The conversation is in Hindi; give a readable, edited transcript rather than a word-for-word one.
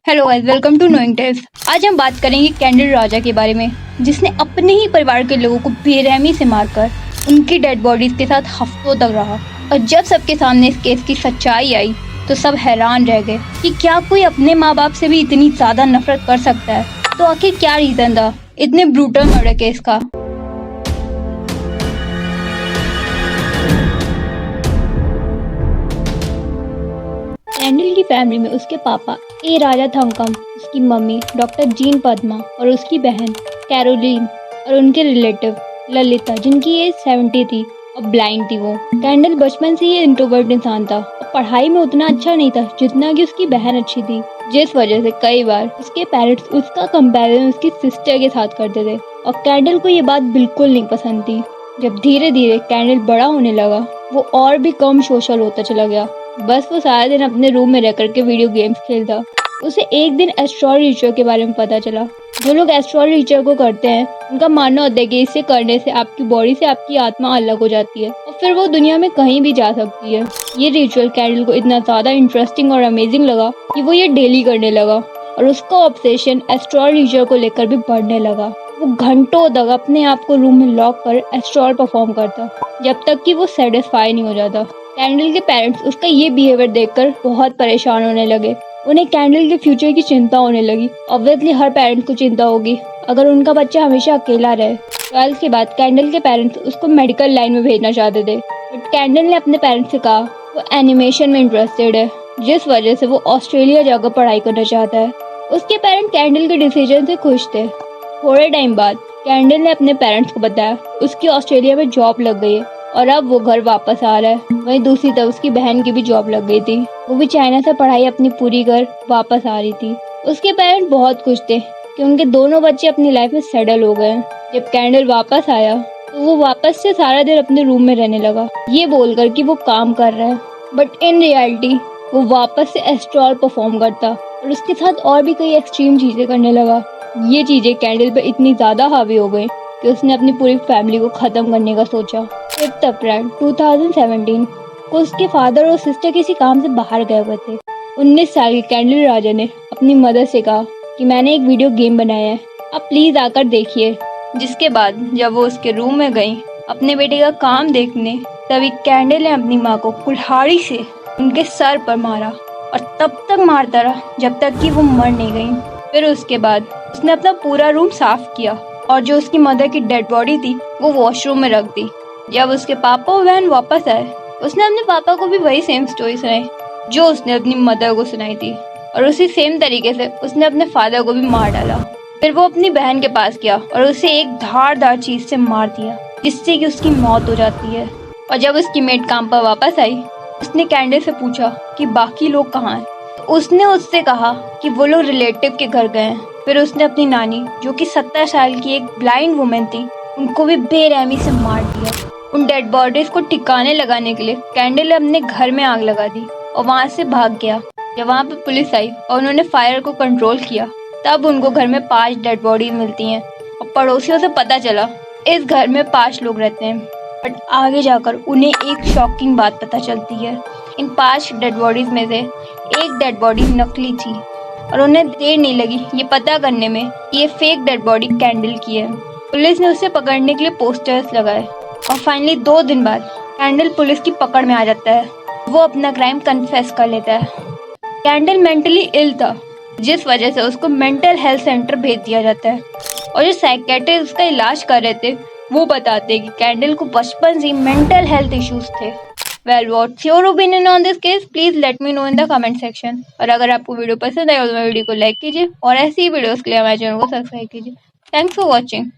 Hello guys, welcome to knowing tales. आज हम बात करेंगे कैंडल राजा के बारे में, जिसने अपने ही परिवार के लोगों को बेरहमी से मारकर उनकी डेड बॉडीज के साथ हफ्तों तक रहा। और जब सबके सामने इस केस की सच्चाई आई तो सब हैरान रह गए कि क्या कोई अपने माँ बाप से भी इतनी ज्यादा नफरत कर सकता है। तो आखिर क्या रीजन था इतने ब्रूटल मर्डर केस का। कैंडल की फैमिली में उसके पापा ए राजा थंकम, उसकी मम्मी डॉक्टर जीन पद्मा और उसकी बहन कैरोलिन और उनके रिलेटिव ललिता, जिनकी एज 70 थी और ब्लाइंड थी। वो कैंडल बचपन से ही इंट्रोवर्ट इंसान था और पढ़ाई में उतना अच्छा नहीं था जितना कि उसकी बहन अच्छी थी, जिस वजह से कई बार उसके पेरेंट्स उसका कंपैरिजन उसकी सिस्टर के साथ करते थे और कैंडल को ये बात बिल्कुल नहीं पसंद थी। जब धीरे धीरे कैंडल बड़ा होने लगा वो और भी कम सोशल होता चला गया। बस वो सारा दिन अपने रूम में रह करके वीडियो गेम्स खेलता। उसे एक दिन एस्ट्रॉल रिचुअल के बारे में पता चला। जो लोग एस्ट्रॉल रिचुअल को करते हैं उनका मानना होता है कि इसे करने से आपकी बॉडी से आपकी आत्मा अलग हो जाती है और फिर वो दुनिया में कहीं भी जा सकती है। ये रिचुअल कैंडल को इतना ज्यादा इंटरेस्टिंग और अमेजिंग लगा कि वो ये डेली करने लगा और उसका ऑब्सेशन एस्ट्रॉल रिचुअल को लेकर भी बढ़ने लगा। वो घंटों तक अपने आप को रूम में लॉक कर एस्ट्रॉल परफॉर्म करता जब तक कि वो सेटिस्फाई नहीं हो जाता। कैंडल के पेरेंट्स उसका ये बिहेवियर देखकर बहुत परेशान होने लगे। उन्हें कैंडल के फ्यूचर की चिंता होने लगी। ऑब्वियसली हर पेरेंट्स को चिंता होगी अगर उनका बच्चा हमेशा अकेला रहे। 12th के बाद कैंडल के पेरेंट्स उसको मेडिकल लाइन में भेजना चाहते थे, बट कैंडल ने अपने पेरेंट्स से कहा वो एनिमेशन में इंटरेस्टेड है, जिस वजह से वो ऑस्ट्रेलिया जाकर पढ़ाई करना चाहता है। उसके पेरेंट्स कैंडल के डिसीजन से खुश थे। थोड़े टाइम बाद कैंडल ने अपने पेरेंट्स को बताया उसकी ऑस्ट्रेलिया में जॉब लग गई है और अब वो घर वापस आ रहा है। वहीं दूसरी तरफ उसकी बहन की भी जॉब लग गई थी, वो भी चाइना से पढ़ाई अपनी पूरी कर वापस आ रही थी। उसके पेरेंट्स बहुत खुश थे कि उनके दोनों बच्चे अपनी लाइफ में सेटल हो गए। जब कैंडल वापस आया तो वो वापस से सारा दिन अपने रूम में रहने लगा, ये बोलकर कि वो काम कर रहा है, बट इन रियलिटी वो वापस से एस्ट्रॉल परफॉर्म करता और उसके साथ और भी कई एक्सट्रीम चीजें करने लगा। ये चीजें कैंडल पर इतनी ज्यादा हावी हो गई कि उसने अपनी पूरी फैमिली को खत्म करने का सोचा। 5 अप्रैल 2017 को उसके फादर और सिस्टर किसी काम से बाहर गए हुए थे। 19 साल के कैंडल राजा ने अपनी मदर से कहा कि मैंने एक वीडियो गेम बनाया है, आप प्लीज आकर देखिए। जिसके बाद जब वो उसके रूम में गई अपने बेटे का काम देखने, तभी कैंडल ने अपनी माँ को कुल्हाड़ी से उनके सर पर मारा और तब तक मारता रहा जब तक कि वो मर नहीं गई। फिर उसके बाद उसने अपना पूरा रूम साफ किया और जो उसकी मदर की डेड बॉडी थी वो वॉशरूम में रख दी। जब उसके पापा और बहन वापस आए उसने अपने पापा को भी वही सेम स्टोरी सुनाई जो उसने अपनी मदर को सुनाई थी और उसी सेम तरीके से उसने अपने फादर को भी मार डाला। फिर वो अपनी बहन के पास गया और उसे एक धारदार चीज से मार दिया जिससे कि उसकी मौत हो जाती है। और जब उसकी मेड काम पर वापस आई उसने कैंडल से पूछा कि बाकी लोग कहाँ हैं। तो उसने उससे कहा कि वो लोग रिलेटिव के घर गए हैं। फिर उसने अपनी नानी जो कि 70 साल की एक ब्लाइंड वुमेन थी उनको भी बेरहमी से मार दिया। उन डेड बॉडीज को ठिकाने लगाने के लिए कैंडल अपने घर में आग लगा दी और वहाँ से भाग गया। जब वहाँ पे पुलिस आई और उन्होंने फायर को कंट्रोल किया तब उनको घर में 5 डेड बॉडी मिलती हैं और पड़ोसियों से पता चला इस घर में 5 लोग रहते हैं। बट आगे जाकर उन्हें एक शॉकिंग बात पता चलती है। इन 5 डेड बॉडीज में से एक डेड बॉडी नकली थी और उन्हें देर नहीं लगी ये पता करने में कि ये फेक डेड बॉडी कैंडल की है। पुलिस ने उसे पकड़ने के लिए पोस्टर्स लगाए और फाइनली 2 दिन बाद कैंडल पुलिस की पकड़ में आ जाता है। वो अपना क्राइम कन्फेस कर लेता है। कैंडल मेंटली इल था जिस वजह से उसको मेंटल हेल्थ सेंटर भेज दिया जाता है और जो साइकेट्रिस्ट उसका इलाज कर रहे थे वो बताते हैं कि कैंडल को बचपन से मेंटल हेल्थ इश्यूज थे। Well, what's your opinion on this case? Please let me know in the comment section. और अगर आपको वीडियो पसंद आए तो मेरे वीडियो को लाइक कीजिए और ऐसी ही वीडियोस के लिए हमारे चैनल को सब्सक्राइब कीजिए। Thanks for watching.